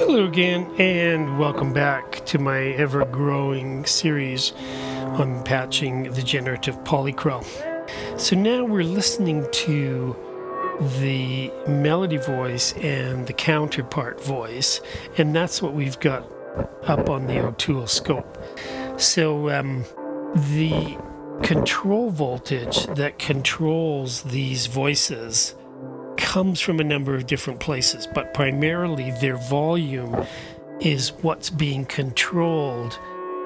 Hello again, and welcome back to my ever-growing series on patching the generative Polykrell. So now we're listening to the melody voice and the counterpart voice, and that's what we've got up on the O'Toole scope. So the control voltage that controls these voices comes from a number of different places, but primarily their volume is what's being controlled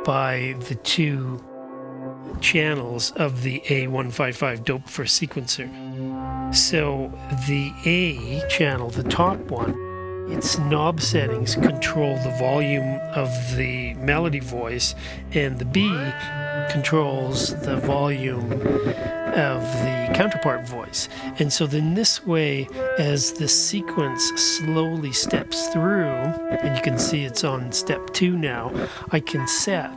by the two channels of the A155 Doepfer sequencer. So the A channel, the top one, its knob settings control the volume of the melody voice, and the B controls the volume of the counterpart voice. And so then this way, as the sequence slowly steps through, and you can see it's on step 2 now, I can set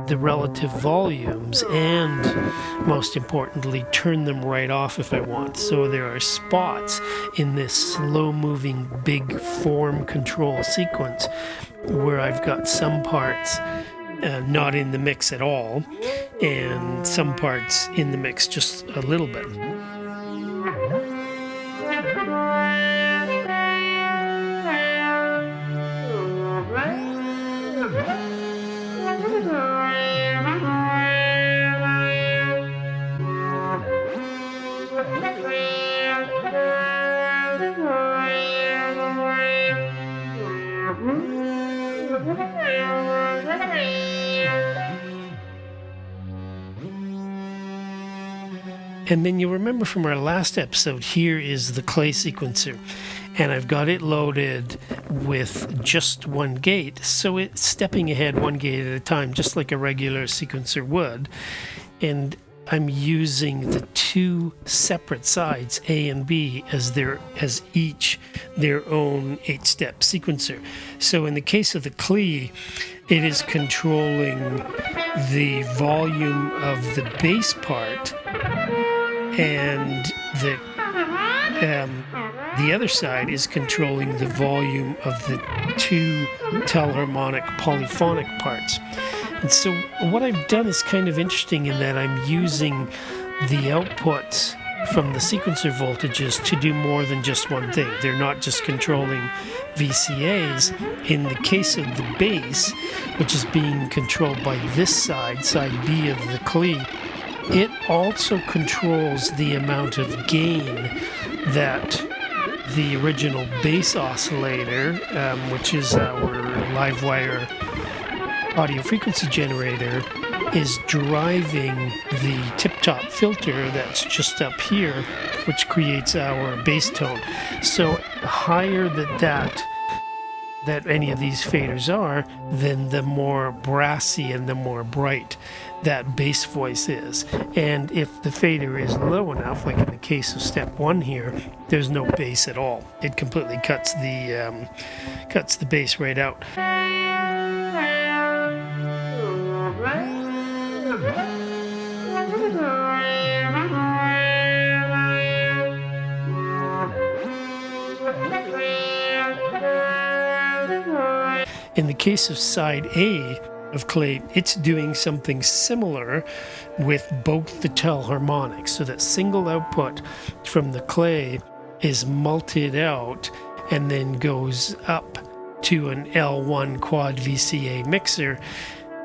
the relative volumes and, most importantly, turn them right off if I want. So there are spots in this slow-moving big form control sequence where I've got some parts not in the mix at all, and some parts in the mix just a little bit. And then you'll remember from our last episode, here is the clay sequencer, and I've got it loaded with just one gate, so it's stepping ahead one gate at a time, just like a regular sequencer would. And I'm using the two separate sides, A and B, as each their own 8-step sequencer. So in the case of the Klee, it is controlling the volume of the bass part, and the other side is controlling the volume of the two telharmonic polyphonic parts. And so what I've done is kind of interesting in that I'm using the outputs from the sequencer voltages to do more than just one thing. They're not just controlling VCAs. In the case of the bass, which is being controlled by this side B of the Klee, it also controls the amount of gain that the original bass oscillator, which is our live wire audio frequency generator, is driving the tip-top filter that's just up here, which creates our bass tone. So the higher that any of these faders are, then the more brassy and the more bright that bass voice is. And if the fader is low enough, like in the case of step 1 here, there's no bass at all. It completely cuts the bass right out. In the case of side A of Klee, it's doing something similar with both the telharmonics. So that single output from the Klee is multed out and then goes up to an L1 quad VCA mixer,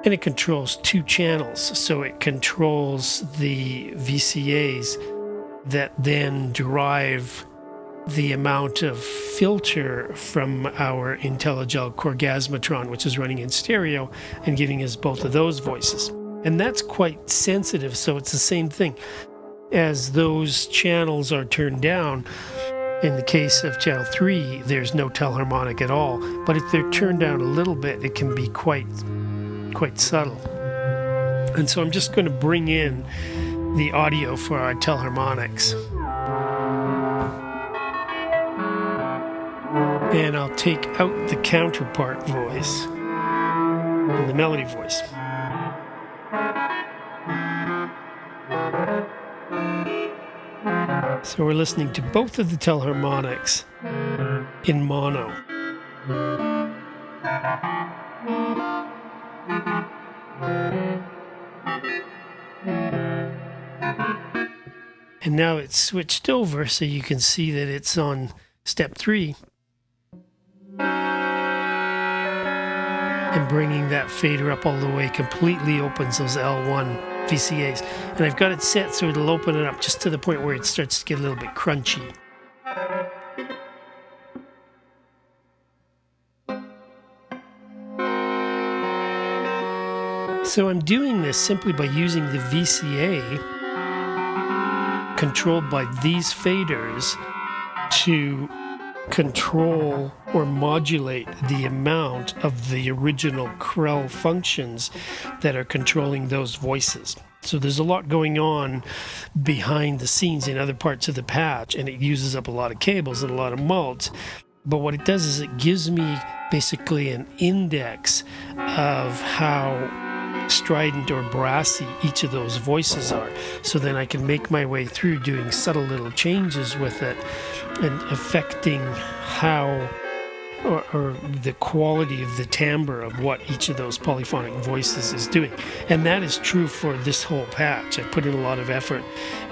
and it controls two channels. So it controls the VCAs that then drive the amount of filter from our IntelliGel Corgasmatron, which is running in stereo and giving us both of those voices. And that's quite sensitive, so it's the same thing. As those channels are turned down, in the case of channel 3, there's no telharmonic at all, but if they're turned down a little bit, it can be quite subtle. And so I'm just going to bring in the audio for our telharmonics. And I'll take out the counterpart voice and the melody voice. So we're listening to both of the telharmonics in mono. And now it's switched over, so you can see that it's on step 3. And bringing that fader up all the way completely opens those L1 VCAs. And I've got it set so it'll open it up just to the point where it starts to get a little bit crunchy. So I'm doing this simply by using the VCA controlled by these faders to control or modulate the amount of the original Krell functions that are controlling those voices. So there's a lot going on behind the scenes in other parts of the patch, and it uses up a lot of cables and a lot of mults. But what it does is it gives me basically an index of how strident or brassy each of those voices are. So then I can make my way through doing subtle little changes with it and affecting how or the quality of the timbre of what each of those polyphonic voices is doing. And that is true for this whole patch. I put in a lot of effort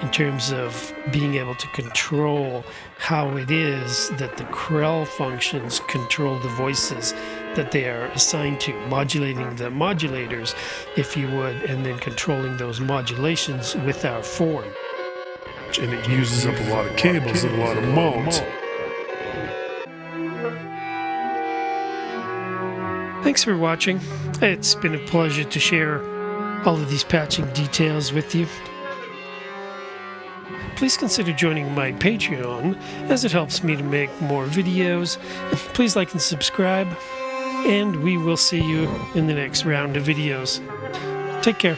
in terms of being able to control how it is that the Krell functions control the voices that they are assigned to, modulating the modulators, if you would, and then controlling those modulations with our form. And it uses up a lot of cables and a lot of mults. Thanks for watching. It's been a pleasure to share all of these patching details with you. Please consider joining my Patreon, as it helps me to make more videos. Please like and subscribe, and we will see you in the next round of videos. Take care.